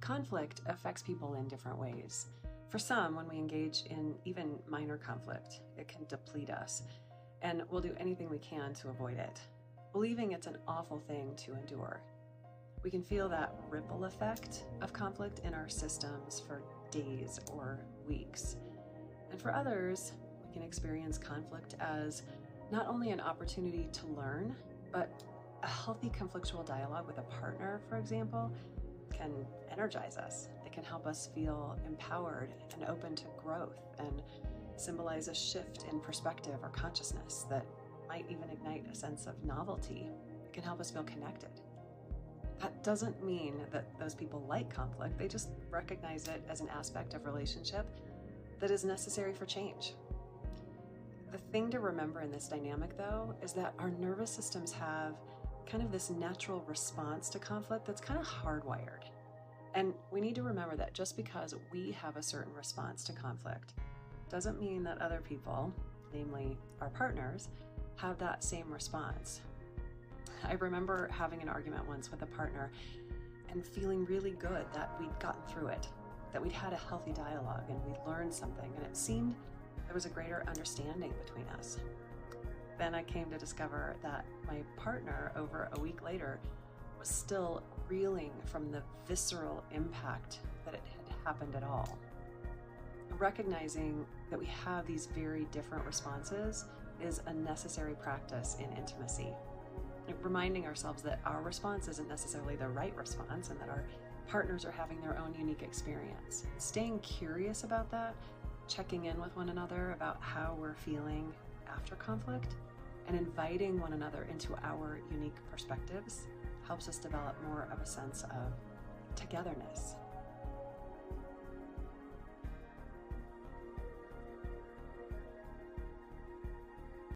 Conflict affects people in different ways. For some, when we engage in even minor conflict, it can deplete us, and we'll do anything we can to avoid it, believing it's an awful thing to endure. We can feel that ripple effect of conflict in our systems for days or weeks. And for others, we can experience conflict as not only an opportunity to learn, but a healthy conflictual dialogue with a partner, for example, can energize us. It can help us feel empowered and open to growth and symbolize a shift in perspective or consciousness that might even ignite a sense of novelty. It can help us feel connected. That doesn't mean that those people like conflict. They just recognize it as an aspect of relationship that is necessary for change. The thing to remember in this dynamic, though, is that our nervous systems have kind of this natural response to conflict that's kind of hardwired. And we need to remember that just because we have a certain response to conflict doesn't mean that other people, namely our partners, have that same response. I remember having an argument once with a partner and feeling really good that we'd gotten through it, that we'd had a healthy dialogue and we'd learned something, and it seemed there was a greater understanding between us. Then I came to discover that my partner, over a week later, was still reeling from the visceral impact that it had happened at all. Recognizing that we have these very different responses is a necessary practice in intimacy. Reminding ourselves that our response isn't necessarily the right response and that our partners are having their own unique experience. Staying curious about that, checking in with one another about how we're feeling after conflict, and inviting one another into our unique perspectives helps us develop more of a sense of togetherness.